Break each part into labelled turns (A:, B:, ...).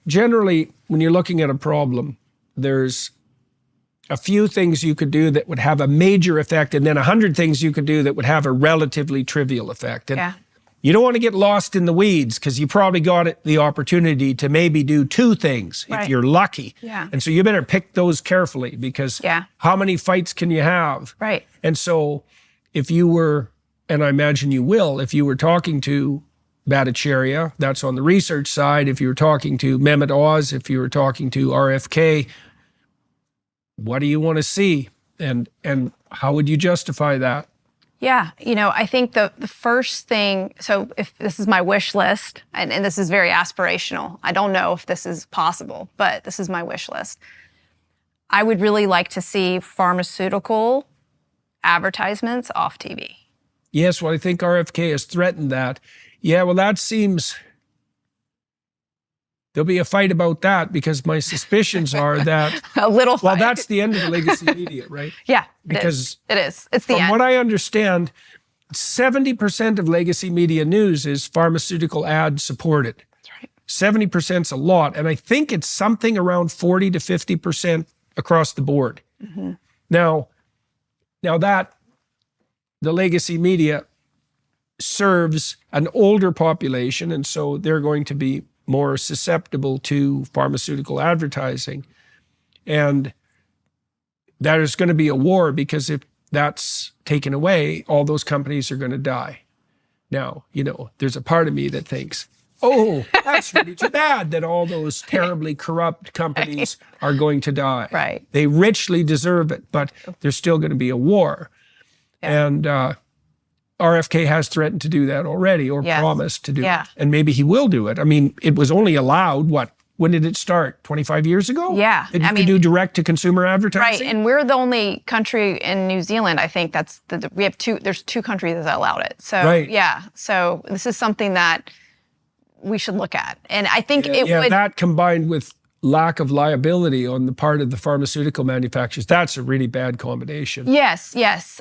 A: generally, when you're looking at a problem, there's a few things you could do that would have a major effect, and then 100 things you could do that would have a relatively trivial effect. And you don't want to get lost in the weeds because you probably got the opportunity to maybe do 2 things if you're lucky. And so you better pick those carefully because how many fights can you have? And so if you were, and I imagine you will, if you were talking to Bhattacharya, that's on the research side. If you were talking to Mehmet Oz, if you were talking to RFK, what do you want to see? And how would you justify that?
B: Yeah, I think the first thing, so if this is my wish list, and this is very aspirational, I don't know if this is possible, but this is my wish list. I would really like to see pharmaceutical advertisements off TV.
A: Yes, well, I think RFK has threatened that. Yeah, well, that seems... There'll be a fight about that because my suspicions are that...
B: a little fight.
A: Well, that's the end of the legacy media, right?
B: Yeah,
A: because
B: it is. It's the end.
A: From what I understand, 70% of legacy media news is pharmaceutical ad supported.
B: That's right.
A: 70%'s a lot. And I think it's something around 40 to 50% across the board. Now that the legacy media serves an older population, and so they're going to be more susceptible to pharmaceutical advertising. And that is going to be a war because if that's taken away, all those companies are going to die. Now, there's a part of me that thinks, oh, that's really too bad that all those terribly corrupt companies are going to die. They richly deserve it, but there's still going to be a war. And RFK has threatened to do that already, or promised to do it. And maybe he will do it. I mean, it was only allowed, when did it start? 25 years ago?
B: Yeah.
A: That you could do direct-to-consumer advertising?
B: Right, and we're the only country in New Zealand, I think there's 2 countries that allowed it. So, so this is something that we should look at. And I think it would...
A: that combined with lack of liability on the part of the pharmaceutical manufacturers, that's a really bad combination.
B: Yes. That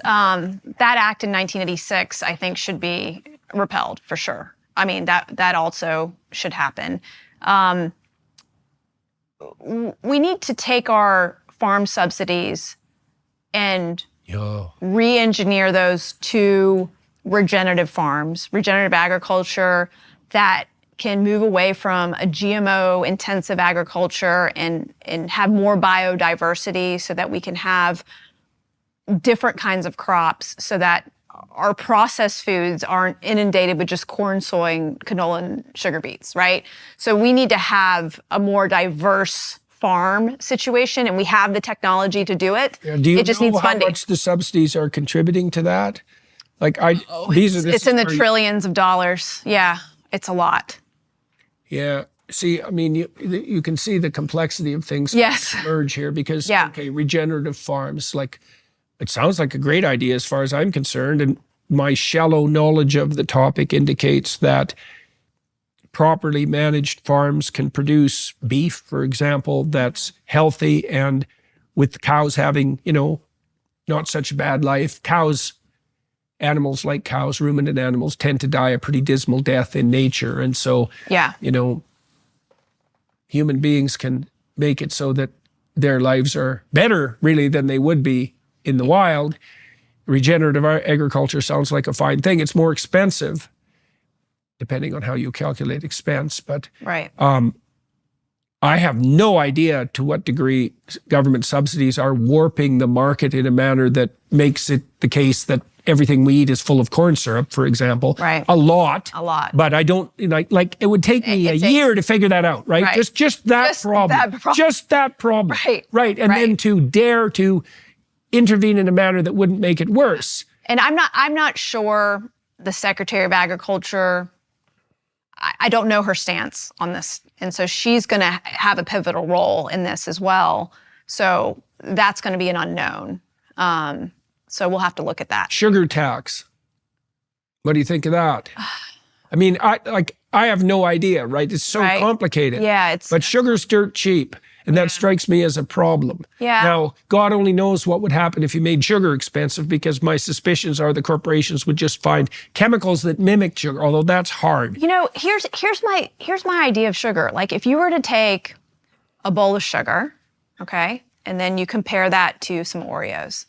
B: act in 1986, I think, should be repealed for sure. I mean, that also should happen. We need to take our farm subsidies and re-engineer those to regenerative farms, regenerative agriculture that can move away from a GMO-intensive agriculture and have more biodiversity so that we can have different kinds of crops so that our processed foods aren't inundated with just corn, soy, and canola and sugar beets, right? So we need to have a more diverse farm situation, and we have the technology to do it. It just needs funding.
A: How much the subsidies are contributing to that?
B: It's in the trillions of dollars. Yeah, it's a lot.
A: Yeah. See, I mean, you can see the complexity of things emerge here because, regenerative farms, it sounds like a great idea as far as I'm concerned, and my shallow knowledge of the topic indicates that properly managed farms can produce beef, for example, that's healthy and with cows having, not such a bad life. Animals like cows, ruminant animals, tend to die a pretty dismal death in nature. And so, human beings can make it so that their lives are better, really, than they would be in the wild. Regenerative agriculture sounds like a fine thing. It's more expensive, depending on how you calculate expense. But I have no idea to what degree government subsidies are warping the market in a manner that makes it the case that everything we eat is full of corn syrup, for example. A lot. But I don't, it would take me a year to figure that out, right? Just that problem. Just that problem. Right. And then to dare to intervene in a manner that wouldn't make it worse.
B: And I'm not sure the Secretary of Agriculture, I don't know her stance on this. And so she's going to have a pivotal role in this as well. So that's going to be an unknown. So we'll have to look at that.
A: Sugar tax. What do you think of that? I mean, I have no idea, right? It's so complicated.
B: Yeah,
A: but sugar's dirt cheap. And that strikes me as a problem.
B: Yeah.
A: Now, God only knows what would happen if you made sugar expensive, because my suspicions are the corporations would just find chemicals that mimic sugar, although that's hard.
B: You know, here's my idea of sugar. Like if you were to take a bowl of sugar, okay, and then you compare that to some Oreos,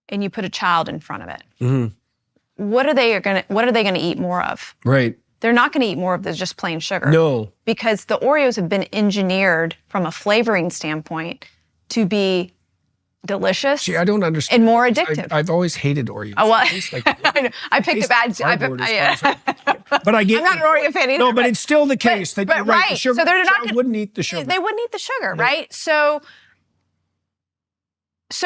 B: and you put a child in front of it, what are they gonna eat more of?
A: Right.
B: They're not going to eat more of the just plain sugar.
A: No.
B: Because the Oreos have been engineered from a flavoring standpoint to be delicious.
A: See, I don't understand.
B: And more addictive.
A: I've always hated Oreos.
B: Oh, well,
A: Like,
B: I know. I picked a bad.
A: cardboard as far as but I get.
B: I'm not an Oreo fan either.
A: No, but it's still the case that you're right. The sugar,
B: so they're not
A: wouldn't eat the sugar.
B: They wouldn't eat the sugar, right? So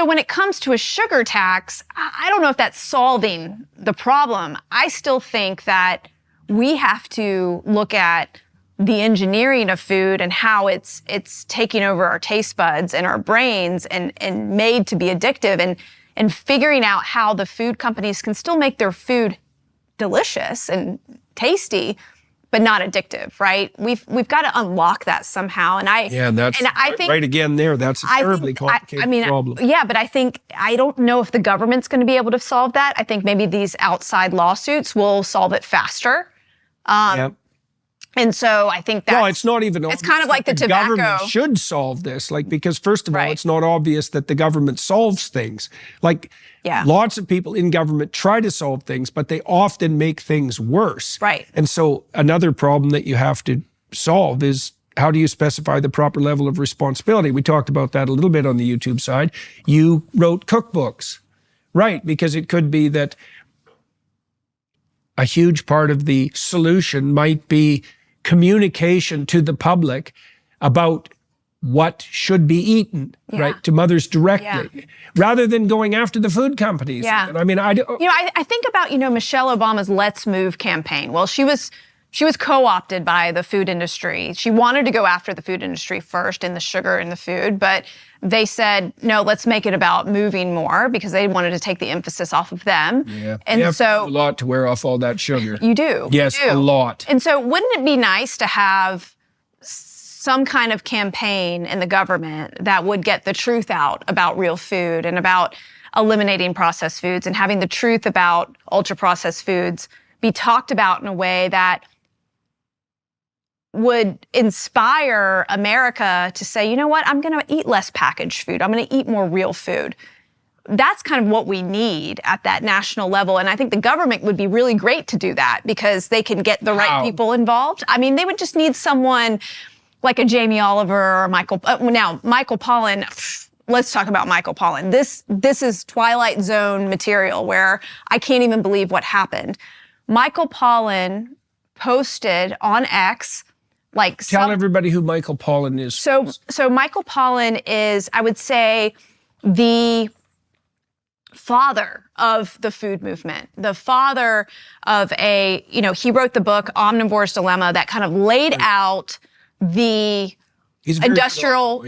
B: when it comes to a sugar tax, I don't know if that's solving the problem. I still think that we have to look at the engineering of food and how it's taking over our taste buds and our brains and made to be addictive, and figuring out how the food companies can still make their food delicious and tasty, but not addictive, right? We've got to unlock that somehow. And I think
A: right again there. That's a terribly complicated problem.
B: Yeah, but I don't know if the government's going to be able to solve that. I think maybe these outside lawsuits will solve it faster. And so I think that
A: it's not even.
B: It's kind of like the tobacco.
A: Government should solve this, because first of all, it's not obvious that the government solves things. Lots of people in government try to solve things, but they often make things worse.
B: Right.
A: And so another problem that you have to solve is, how do you specify the proper level of responsibility? We talked about that a little bit on the YouTube side. You wrote cookbooks, right? Because it could be that a huge part of the solution might be communication to the public about what should be eaten, right, to mothers directly, rather than going after the food companies.
B: Yeah.
A: And I mean, I
B: think about, Michelle Obama's Let's Move campaign. Well, she was co-opted by the food industry. She wanted to go after the food industry first and the sugar in the food, but they said, no, let's make it about moving more, because they wanted to take the emphasis off of them.
A: Yeah.
B: And
A: you have
B: so
A: to do a lot to wear off all that sugar.
B: You do.
A: Yes,
B: you do.
A: a lot.
B: And so wouldn't it be nice to have some kind of campaign in the government that would get the truth out about real food and about eliminating processed foods, and having the truth about ultra-processed foods be talked about in a way that would inspire America to say, you know what, I'm going to eat less packaged food. I'm going to eat more real food. That's kind of what we need at that national level. And I think the government would be really great to do that, because they can get the right people involved. I mean, they would just need someone like a Jamie Oliver or Michael Pollan. Let's talk about Michael Pollan. This is Twilight Zone material where I can't even believe what happened. Michael Pollan posted on X,
A: tell everybody who Michael Pollan is.
B: So Michael Pollan is, I would say, the father of the food movement, the father of he wrote the book Omnivore's Dilemma that kind of laid out the industrial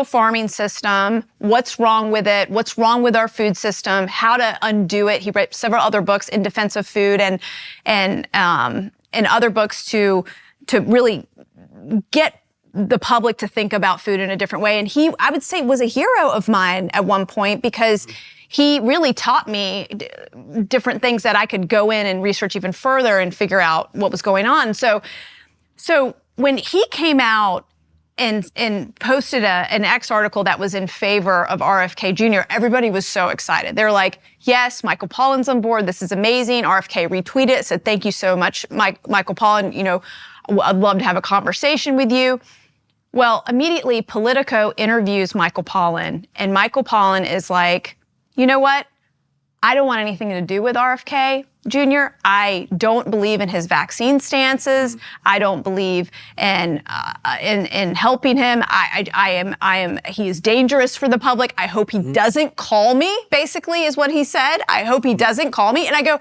B: farming system, what's wrong with it, what's wrong with our food system, how to undo it. He wrote several other books in defense of food and other books to really get the public to think about food in a different way. And he, I would say, was a hero of mine at one point, because he really taught me different things that I could go in and research even further and figure out what was going on. So when he came out and posted an X article that was in favor of RFK Jr., everybody was so excited. They were like, yes, Michael Pollan's on board. This is amazing. RFK retweeted it, said, thank you so much, Michael Pollan. I'd love to have a conversation with you. Well, immediately Politico interviews Michael Pollan, and Michael Pollan is like, you know what? I don't want anything to do with RFK Jr. I don't believe in his vaccine stances. I don't believe in helping him. He is dangerous for the public. I hope he doesn't call me, basically, is what he said. I hope he doesn't call me. And I go,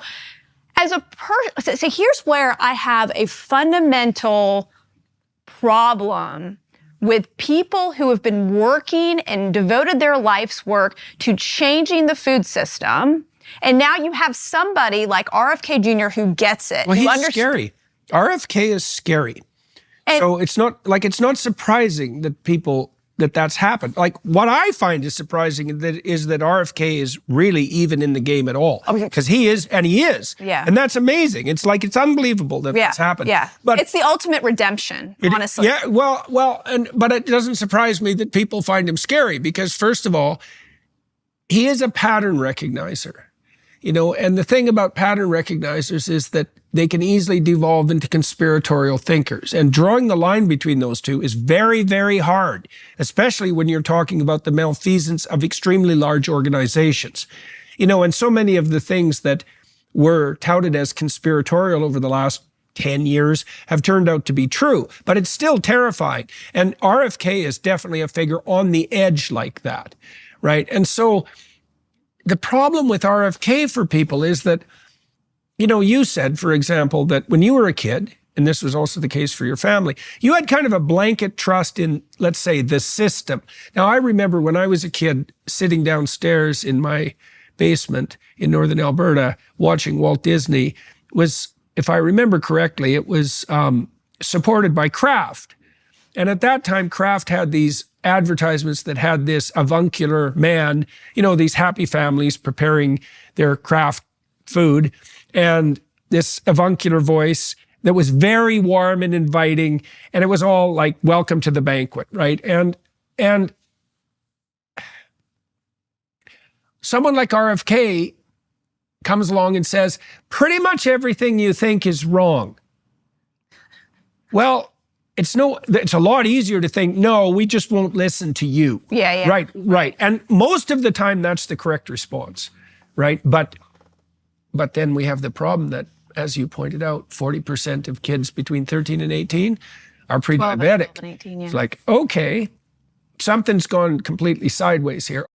B: so here's where I have a fundamental problem with people who have been working and devoted their life's work to changing the food system. And now you have somebody like RFK Jr. who gets it.
A: Well, he's scary. RFK is scary. So it's not surprising that that's happened. Like what I find is surprising is that RFK is really even in the game at all. Because he is.
B: Yeah.
A: And that's amazing. It's unbelievable that that's happened.
B: Yeah.
A: But
B: it's the ultimate redemption, honestly.
A: Yeah, but it doesn't surprise me that people find him scary because first of all, he is a pattern recognizer. And the thing about pattern recognizers is that they can easily devolve into conspiratorial thinkers. And drawing the line between those two is very, very hard, especially when you're talking about the malfeasance of extremely large organizations. And so many of the things that were touted as conspiratorial over the last 10 years have turned out to be true, but it's still terrifying. And RFK is definitely a figure on the edge like that, right? And so the problem with RFK for people is that, you said, for example, that when you were a kid, and this was also the case for your family, you had kind of a blanket trust in, let's say, the system. Now, I remember when I was a kid sitting downstairs in my basement in northern Alberta watching Walt Disney was, if I remember correctly, it was supported by Kraft. And at that time, Kraft had these advertisements that had this avuncular man, these happy families preparing their Kraft food, and this avuncular voice that was very warm and inviting, and it was all like, welcome to the banquet, right? And someone like RFK comes along and says, pretty much everything you think is wrong. Well, it's a lot easier to think, no, we just won't listen to you.
B: Yeah.
A: Right. And most of the time that's the correct response, right? But then we have the problem that, as you pointed out, 40% of kids between 13 and 18 are pre-diabetic.
B: 12 and 18, yeah.
A: It's like, okay, something's gone completely sideways here.